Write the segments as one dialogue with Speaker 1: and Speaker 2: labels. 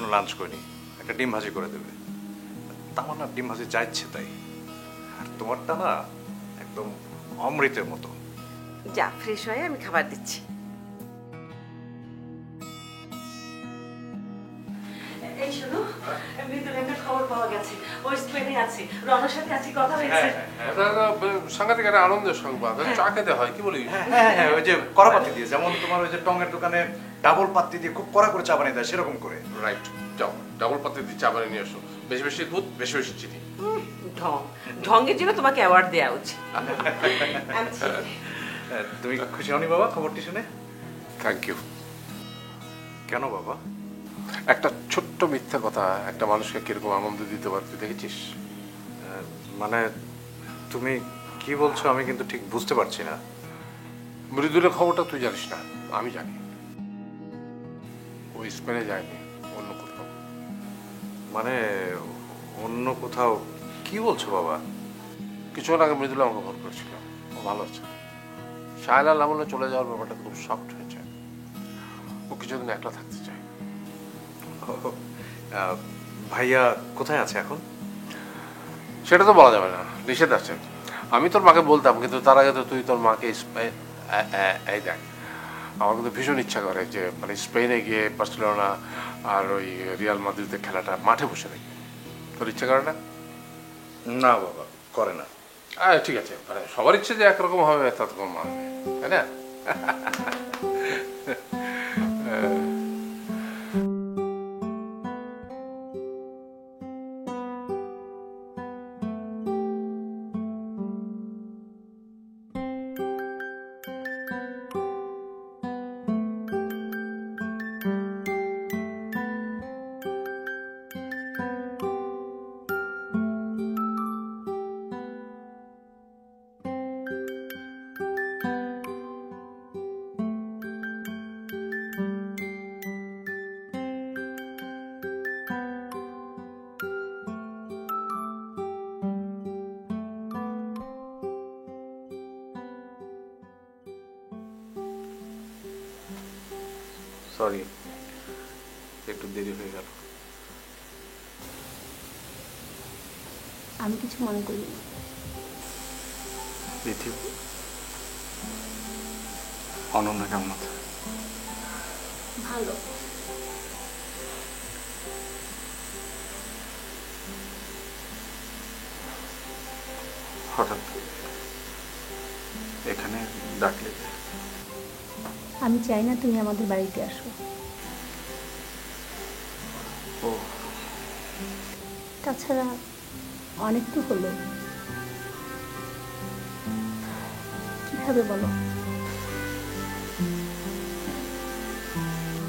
Speaker 1: এখনো লাঞ্চ করিনি, একটা ডিম ভাজি করে দেবে। তামান্নার ডিম ভাজি যা ইচ্ছে তাই, আর তোমারটা না একদম অমৃতের মতো।
Speaker 2: যা ফ্রেশ হয়ে আমি খাবার দিচ্ছি। এই শোনো, মৃদুর একটা খবর পাওয়া গেছে, ও স্পেনে আছে, রনের সাথে আজকে কথা হয়েছে।
Speaker 3: সাংঘাতিক একটা আনন্দের সংবাদ, চা খেতে হয় কি বলি?
Speaker 1: হ্যাঁ, ওই যে কড়া পাত্তি দিয়ে, যেমন তোমার ওই যে টঙের দোকানে ডাবল পাত্তি দিয়ে খুব কড়া করে চা বানিয়ে দেয়, সেরকম করে।
Speaker 3: রাইট, যাও ডাবল পাত্তি দিয়ে চা বানিয়ে নিয়ে আসো, বেশি বেশি দুধ, বেশি বেশি চিনি।
Speaker 2: ঢঙের জন্য তোমাকে অ্যাওয়ার্ড দেওয়া উচিত।
Speaker 1: তুমি খুশি হওনি বাবা খবরটি শুনে?
Speaker 3: Thank you.
Speaker 1: কেন বাবা?
Speaker 3: একটা ছোট্ট মিথ্যা কথা একটা মানুষকে কিরকম আনন্দ দিতে পারে তুই দেখেছিস?
Speaker 1: মানে তুমি কি বলছো আমি কিন্তু ঠিক বুঝতে পারছি না।
Speaker 3: মৃদুলের খবরটা তুই জানিস না, আমি জানি। ও স্পেনে যায়নি, অন্য কোথাও।
Speaker 1: মানে অন্য কোথাও? কি বলছো বাবা?
Speaker 3: কিছুক্ষণ আগে মৃদুল আমাকে ফোন করেছিল, ও ভালো আছে। শায়লা লামলে চলে যাওয়ার ব্যাপারটা খুব শক্ট হয়েছে, ও কিছুদিন একলা থাকতে চায়।
Speaker 1: ভাইয়া কোথায় আছে এখন?
Speaker 3: সেটা তো বলা যাবে না, নিষেধ আছে। আমি তোর মাকে বলতাম, কিন্তু তার আগে তো তুই তোর মাকে এই দেখ, আমার কিন্তু ভীষণ ইচ্ছা করে যে মানে স্পেনে গিয়ে বার্সেলোনা আর ওই রিয়াল মাদ্রিদের খেলাটা মাঠে বসে দেখি। তোর ইচ্ছা করে না?
Speaker 1: না বাবা, করে না।
Speaker 3: ঠিক আছে, মানে সবার ইচ্ছে যে একরকম হবে তা তো কোনো মানে নেই, তাই না?
Speaker 1: সরি, একটু দেরি হয়ে গেল।
Speaker 4: আমি কিছু মনে করি না।
Speaker 1: পৃথিবী অনন্যা কেমন আছে?
Speaker 4: ভালো।
Speaker 1: হঠাৎ এখানে ডাকলে?
Speaker 4: আমি চাই না তুমি আমাদের বাড়িতে আসো।
Speaker 1: ও,
Speaker 4: তাছাড়া অনেক তো হলো, কিভাবে বলো?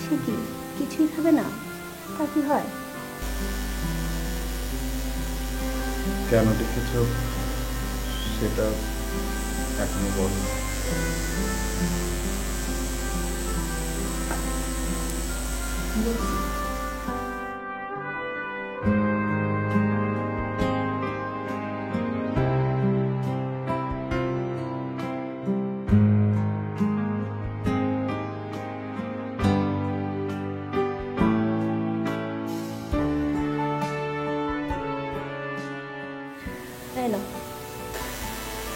Speaker 4: সে কি কিছুই হবে না? তা কি হয়?
Speaker 1: কেন ডেকেছ সেটা এখনো বলো।
Speaker 4: তাই না?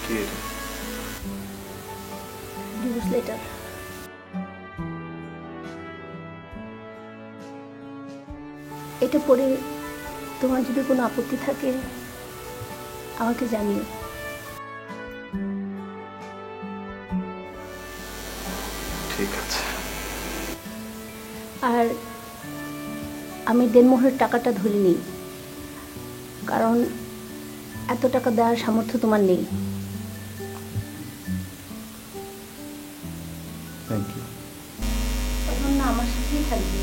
Speaker 1: কি এটা?
Speaker 4: Divorce letter. এটা পড়ে তোমার যদি কোনো আপত্তি থাকে আমাকে জানিও।
Speaker 1: ঠিক আছে।
Speaker 4: আর আমি দেনমোহরের টাকাটা ধরে নিই, কারণ এত টাকা দেওয়ার সামর্থ্য তোমার নেই।
Speaker 1: Thank you.
Speaker 4: তখন না আমার সাথেই থাকবে।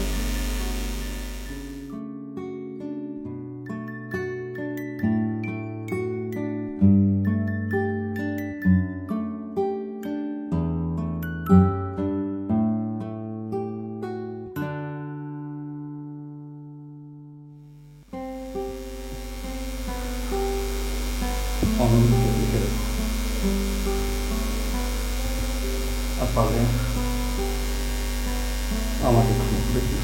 Speaker 1: অনন্তকে লিখে দেবো, আর পারলে আমাকে ক্ষমা করে দিও।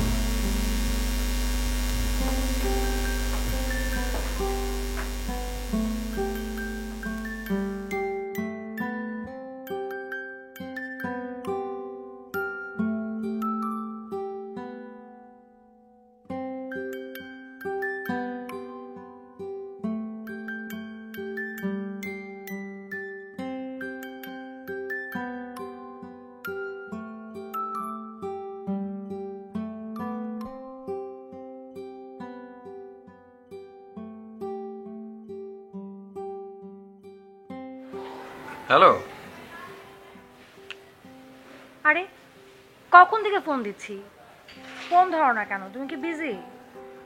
Speaker 1: হ্যালো।
Speaker 5: আরে কখন থেকে ফোন দিচ্ছি, ফোন ধরো না কেন? তুমি কি বিজি?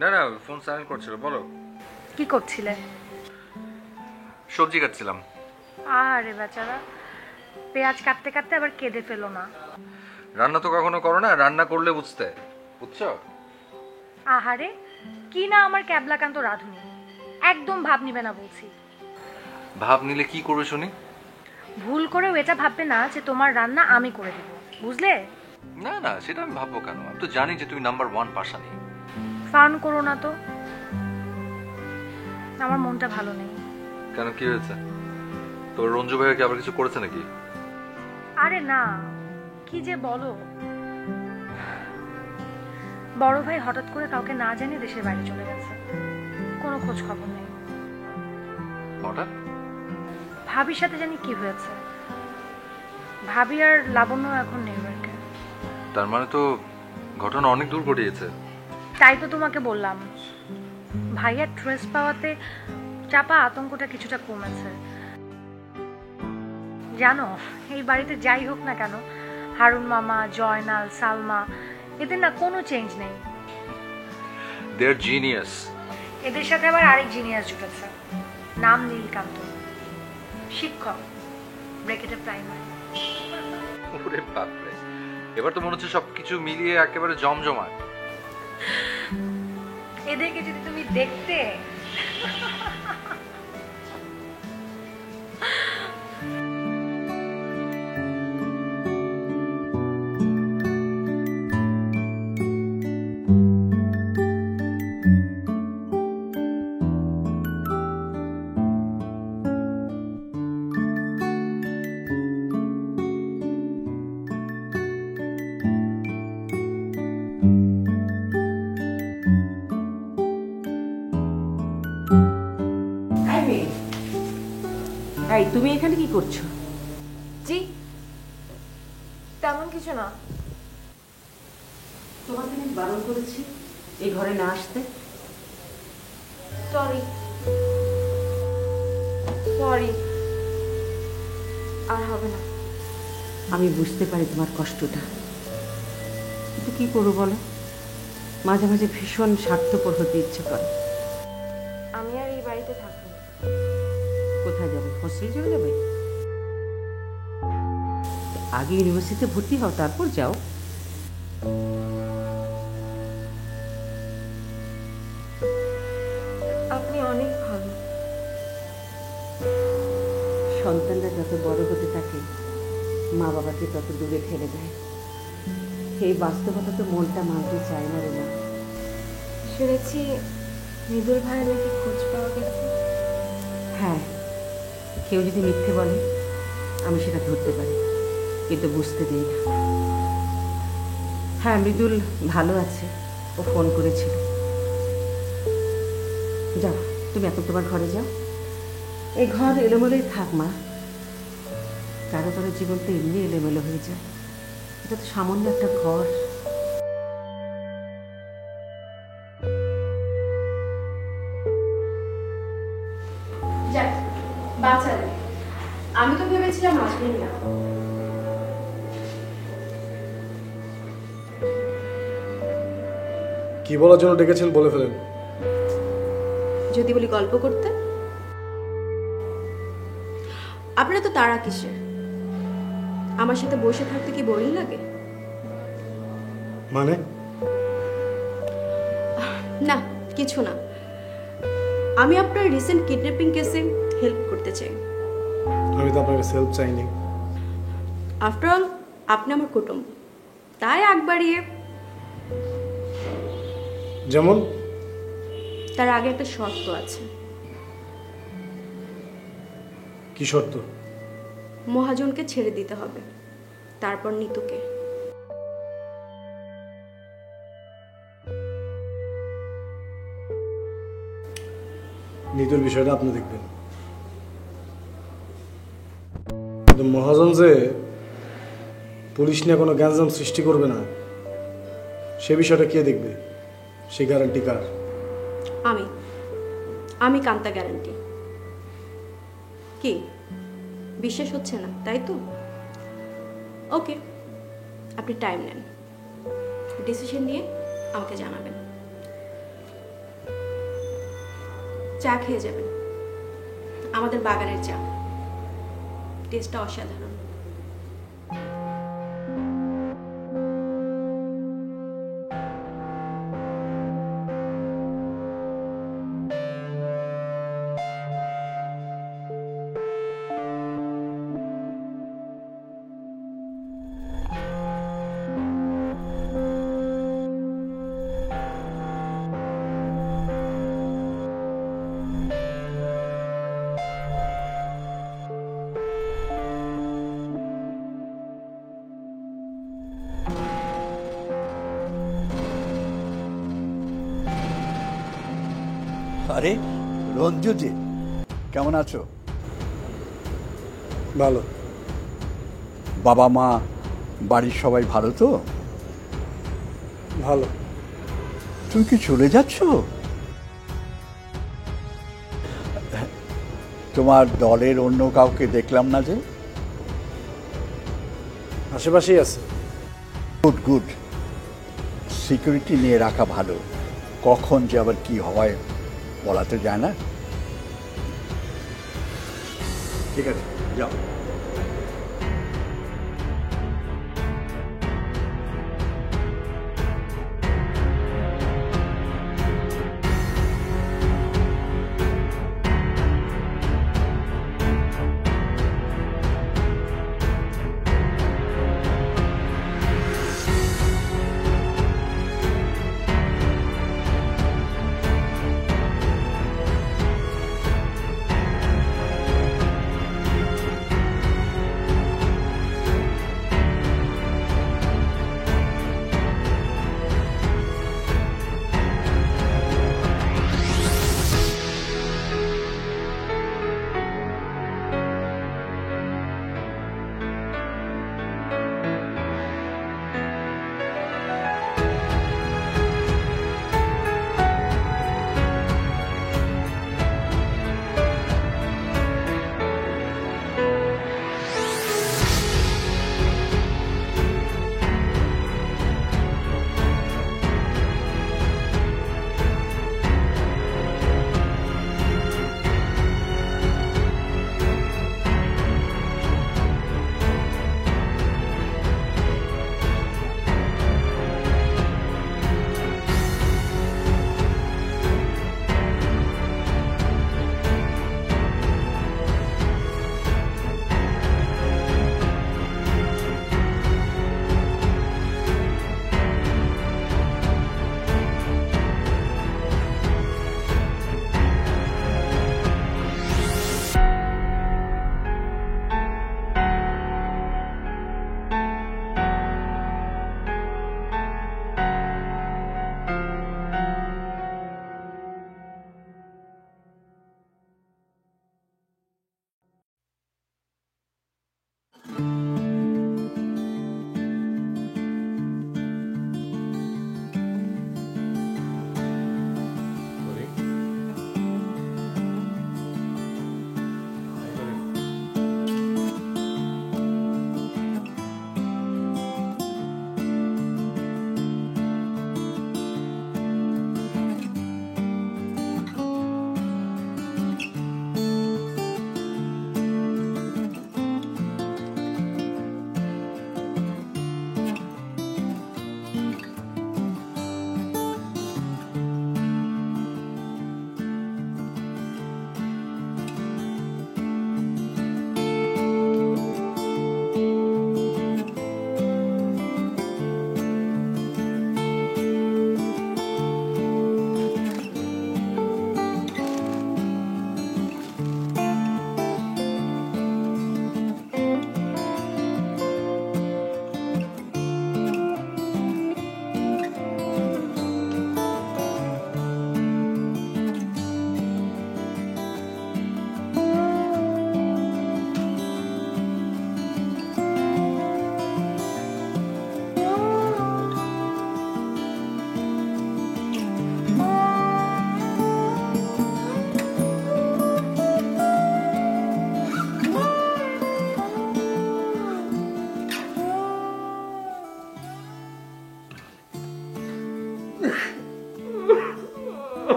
Speaker 1: না না, ফোন সাইলেন্ট করছিল। বলো।
Speaker 5: কি করছিলে?
Speaker 1: সবজি কাটছিলাম।
Speaker 5: আরে বেচারা, পেঁয়াজ কাটতে কাটতে আবার কেঁদে ফেলো না।
Speaker 1: রান্না তো কখনো করো না, রান্না করলে বুঝতে, বুঝছো?
Speaker 5: আহারে, কি না আমার ক্যাবলাকান্ত রাঁধুনি, একদম ভাব নিবে না বলছি।
Speaker 1: ভাব নিলে কি করবে শুনি?
Speaker 5: ভুল করেও এটা ভাববে না যে তোমার রান্না আমি করে দেব, বুঝলে?
Speaker 1: না না, সেটা আমি ভাববো কেন? আমি তো জানি যে তুমি নাম্বার 1 পার্সনই।
Speaker 5: ফান করো না তো, আমার মনটা ভালো নেই।
Speaker 1: কেন, কি হয়েছে? তোর রঞ্জু ভাইয়া কি আবার কিছু করেছে নাকি?
Speaker 5: আরে না, কি যে বলো, বড় ভাই হঠাৎ করে কাউকে না জানিয়ে দেশের বাইরে চলে গেছে, কোনো খোঁজ খবর নেই।
Speaker 1: হঠাৎ?
Speaker 5: ভাবির সাথে জানি কি হয়েছে, ভাবি আর লাবণ্য এখন নিউইয়র্কে।
Speaker 1: তার মানে তো ঘটনা অনেক দূর ঘটিয়েছে।
Speaker 5: তাই তো তোমাকে বললাম, ভাইয়ার ট্রেস পাওয়াতে চাপা আতঙ্কটা কিছুটা কমেছে। জানো, এই বাড়িতে যাই হোক না কেন, হারুন মামা, জয়নাল, সালমা, এদের না কোনো চেঞ্জ নেই।
Speaker 1: দে আর জিনিয়াস।
Speaker 5: এদের সাথে আবার আরেক জিনিয়াস জুটেছে, নাম নীলকান্ত, শিক্ষক, ব্র্যাকেটে প্রাইমারি।
Speaker 1: ওরে বাপরে, এবার তো মনে হচ্ছে সবকিছু মিলিয়ে একেবারে জমজমাট।
Speaker 5: এদেরকে যদি তুমি দেখতে,
Speaker 2: এই তুমি এখানে কি করছো?
Speaker 5: জি তেমন কিছু না।
Speaker 2: তোমাকে আমি বারণ করেছি এই ঘরে না আসতে।
Speaker 5: সরি সরি, আর হবে না।
Speaker 2: আমি বুঝতে পারি তোমার কষ্টটা, কিন্তু কি করবো বলো, মাঝে মাঝে ভীষণ স্বার্থপর হতে ইচ্ছে করে।
Speaker 5: আমি আর এই বাড়িতে থাকবো।
Speaker 2: কোথায় যাবে? হোস্টেল চলে যাবে? আগে ইউনিভার্সিটিতে ভর্তি হও, তারপর যাও।
Speaker 5: আপনি অনেক ভালো।
Speaker 2: সন্তানরা যত বড় হতে থাকে, মা বাবাকে তত দূরে ঠেলে দেয়। এই বাস্তবতা তো মনটা মানতে চায় না রে মা।
Speaker 5: শুনেছি মৃদুল ভাইয়ের নাকি খোঁজ পাওয়া গেছে।
Speaker 2: হ্যাঁ, কেউ যদি মিথ্যে বলে আমি সেটা ধরতে পারি, কিন্তু বুঝতে দিই না। হ্যাঁ, মৃদুল ভালো আছে, ও ফোন করেছিল। যাও তুমি এখন তোমার ঘরে যাও। এই ঘর এলোমেলোই থাক মা, কারো কারো জীবন তো এমনি এলোমেলো হয়ে যায়, এটা তো সামান্য একটা ঘর।
Speaker 4: যাক, বাঁচালে। আমি তো ভেবেছিলাম আসবেন না।
Speaker 6: কি বলার জন্য ডেকেছেন বলে ফেলেন।
Speaker 7: যদি বলি গল্প করতে, আপনার তো তাড়া কিসের? আমার সাথে বসে থাকতে কি বোরিং লাগে?
Speaker 6: মানে?
Speaker 7: না, কিছু না। আমি আপনার রিসেন্ট কিডন্যাপিং কেসে হেল্প করতে চাই।
Speaker 6: আমি তো আপনাকে হেল্প চাইনি।
Speaker 7: আফটার অল আপনি আমার কুটুম্ব, তাই আগ বাড়িয়ে।
Speaker 6: যেমন
Speaker 7: তার আগে একটা শর্ত আছে।
Speaker 6: কি শর্ত?
Speaker 7: মহাজনকে ছেড়ে দিতে হবে, তারপর নিতুকে।
Speaker 6: নিতুর বিষয়টা আপনি দেখবেন, কিন্তু মহাজন যে পুলিশ নিয়ে কোনো গ্যাঞ্জাম সৃষ্টি করবে না সে বিষয়টা কে দেখবে? সে গ্যারান্টি কার?
Speaker 7: আমি কান্তা গ্যারান্টি। কি বিশ্বাস হচ্ছে না, তাই তো? ওকে, আপনি টাইম নেন, ডিসিশন নিয়ে আমাকে জানাবেন। চা খেয়ে যাবেন, আমাদের বাগানের চা, টেস্টটা অসাধারণ।
Speaker 8: আরে রঞ্জু জি, কেমন আছো?
Speaker 6: ভালো।
Speaker 8: বাবা মা বাড়ির সবাই ভালো তো?
Speaker 6: ভালো।
Speaker 8: তুমি কি চলে যাচ্ছ? তোমার দলের অন্য কাউকে দেখলাম না যে।
Speaker 6: আশেপাশেই আছে।
Speaker 8: গুড গুড, সিকিউরিটি নিয়ে রাখা ভালো, কখন যে আবার কি হয় বলা তো যায় না। ঠিক আছে, যাও।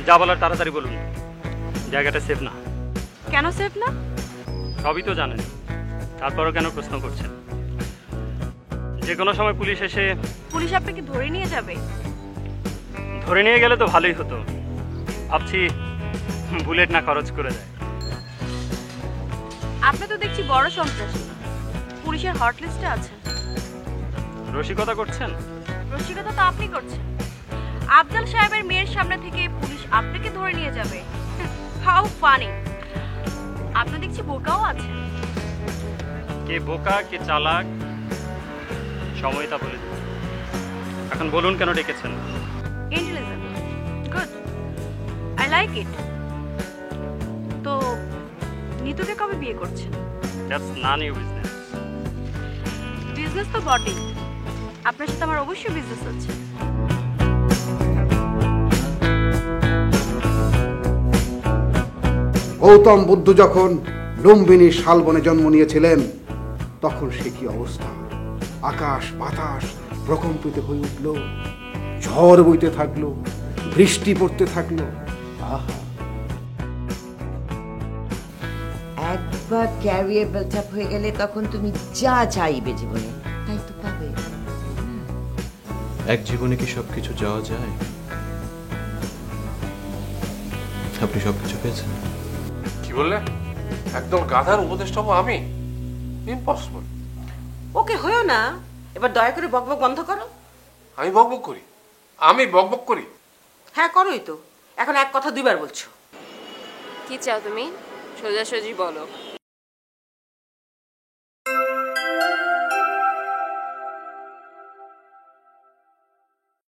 Speaker 9: যা বলার তাড়াতাড়ি বলুন, জায়গাটা সেফ না।
Speaker 7: কেন সেফ না?
Speaker 9: সবই তো জানেন, তারপরও কেন প্রশ্ন করছেন? যে কোনো সময় পুলিশ এসে
Speaker 7: পুলিশ আপনাকে ধরে নিয়ে যাবে।
Speaker 9: ধরে নিয়ে গেলে তো ভালোই হতো, ভাবছি বুলেট না খরচ করে দেয়।
Speaker 7: আপনি তো দেখছি বড় সন্ত্রাসী, পুলিশের হট লিস্টে আছেন।
Speaker 9: রসিকতা করছেন?
Speaker 7: রসিকতা তো আপনি করছেন। আফজাল সাহেবের মেয়ের সামনে থেকে পুলিশ আপনাকে ধরে নিয়ে যাবে, হাউ ফানি। আপনি দেখছি বোকাও আছেন।
Speaker 9: কে বোকা কে চালাক সময় তা বলে দিন। এখন বলুন কেন ডেকেছেন?
Speaker 7: Intelligent, good, I like it. তো নিতুকে কবে বিয়ে করছেন?
Speaker 9: That's non your business.
Speaker 7: Business তো বটেই, আপনার সাথে আমার অবশ্যই বিজনেস আছে।
Speaker 10: গৌতম বুদ্ধ যখন লুম্বিনীর শালবনে জন্ম নিয়েছিলেন তখন সে কি অবস্থা! আকাশ বাতাস প্রকম্পিত হয়ে উঠল, ঝড় বইতে থাকলো, বৃষ্টি পড়তে থাকলো। আহা,
Speaker 11: একবার ক্যারিয়ার বিল্ট আপ হয়ে গেলে তখন তুমি যা চাইবে জীবনে তাই তো পাবে।
Speaker 12: এক জীবনে কি সবকিছু যাওয়া যায়? আপনি সবকিছু পেয়েছেন?
Speaker 3: কি বললে? একদম গাধার উপদেষ্টা হবো আমি? ইম্পসিবল।
Speaker 2: ওকে হয়েও না, এবার দয়া করে বকবক বন্ধ করো।
Speaker 3: আমি বকবক করি? আমি বকবক করি?
Speaker 2: হ্যাঁ করোই তো, এখন এক কথা দুইবার বলছো।
Speaker 13: কি চাও তুমি? সোজাসুজি বলো।